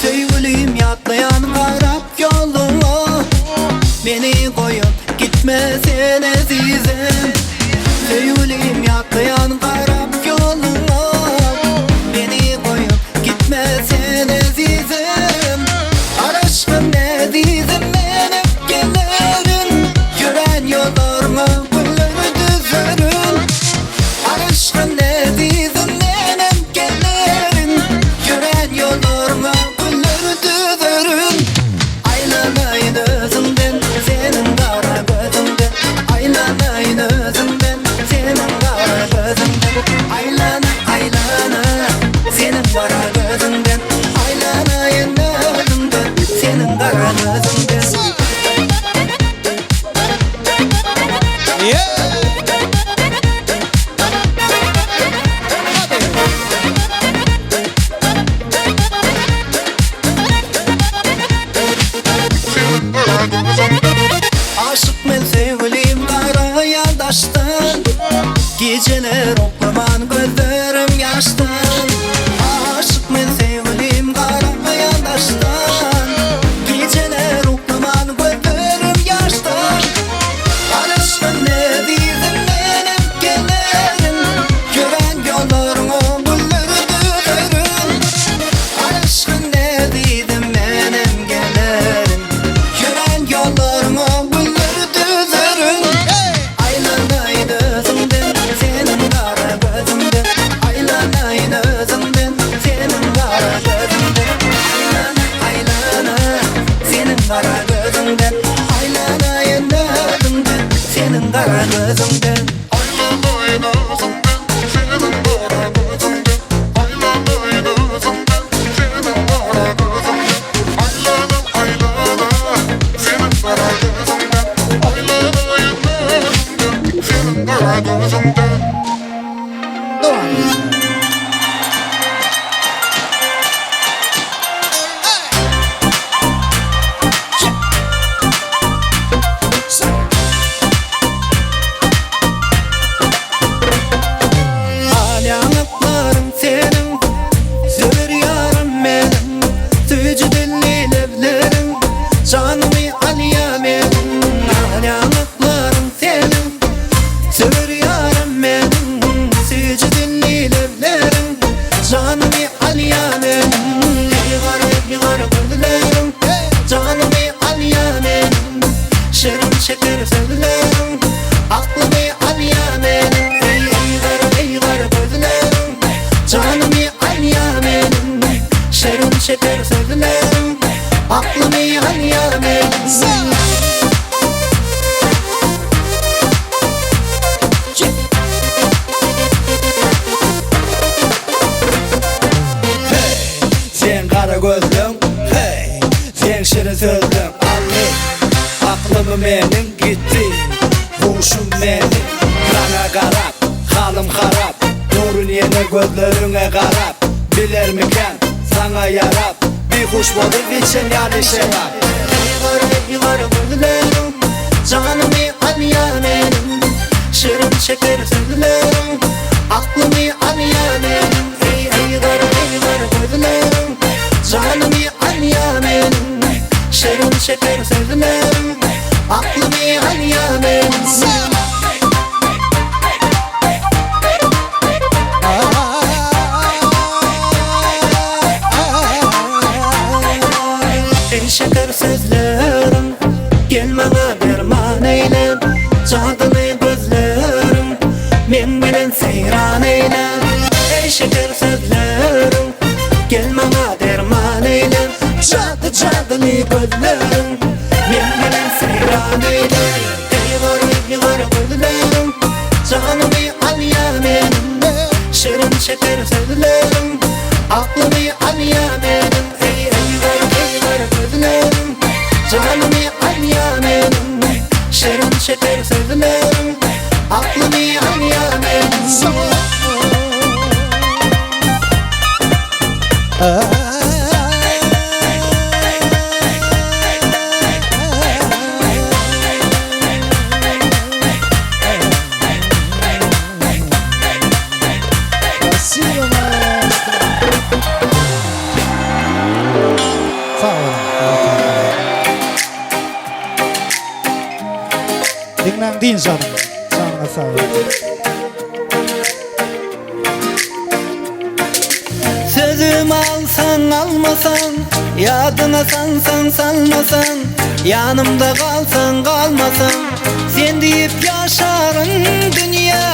Sevgilim yatlayan harap yoluna, beni koyup gitmesin azizim. Sevgilim yatlayan harap yoluna, beni koyup gitmesin azizim. Aşkım ne dizim benim gelirim, yürən yollarına gülleri düzürüm. Aşkım ne dizim benim gelirim, yürən yollarına gülleri düzürüm. Aylanayın özümden, senin kara gözümden. Aylanayın özümden, senin kara gözümden. Aylana aylana, senin kara gözümden. Aylanayın özümden, senin kara gözümden. Aşık men sevgilim kara yaldaştan, geceler oklaman gözlerim yaştan. Aşık men sevgilim kara yaldaştan, geceler oklaman gözlerim yaştan. Aşkım ne dizim benim gelirim, yürən yollarına gülleri düzürüm. Aşkım ne dizim benim gelirim, yürən yollarına gülleri düzürüm. Aylanayın özümden, senin kara gözümden. Aylanayın özümden, senin kara gözümden. Aylana aylana, senin kara gözümden. Aylanayın özümden, senin kara gözümden. Aylanayın özümden, senin kara gözümden. Aylanayın özümden, senin kara gözümden. Aylana aylana, senin kara gözümden. Aylanayın özümden, senin kara gözümden. Alyanıklarım senin, zülür yarım benim. Tücü dilli levlerim, canımı alya benim. Alyanıklarım senin, zülür yarım benim. Tücü dilli levlerim, canımı alya benim. Yıgar gözlerim, canımı alya benim. Şerim şeker sözlerim, aklımı alya benim. Yıgar gözlerim, canımı alya benim. Şerim şeker sözlerim, aklımı alya benim. Sen kara gözlüm, hey, sen şirin sözlüm. Aklımı benim gitti, huşum benim. Kana karab, halim harap, nurun yeni gözlerine karab. Bilir miken sana yarab, bir kuş bulup için yani şerap. Yıgar gözlerim, canımı alya benim. Şirin şeker sözlerim, aklımı alya benim. Yıgar gözlerim, canımı alya benim. Şirin şeker sözlerim, aklımı alya benim. Şeker sözlerim, gel bana derman eyle. Cadını gözlerim, men bilen seyran eyle. Ey şeker sözlerim, gel bana derman eyle. Cadını gözlerim, men bilen seyran eyle. Yıgar gözlerim, canımı alya benim. Şirin şeker sözlerim, aklımı alya benim. Yıgar gözlerim, canımı alya benim. Şirin şeker sözlerim, aklımı alya benim. Dinlen deyin canım. Canına sağ ol. Sözüm alsan almasan, yadına sansan salmasan, yanımda kalsan kalmasan, sen deyip yaşarım dünya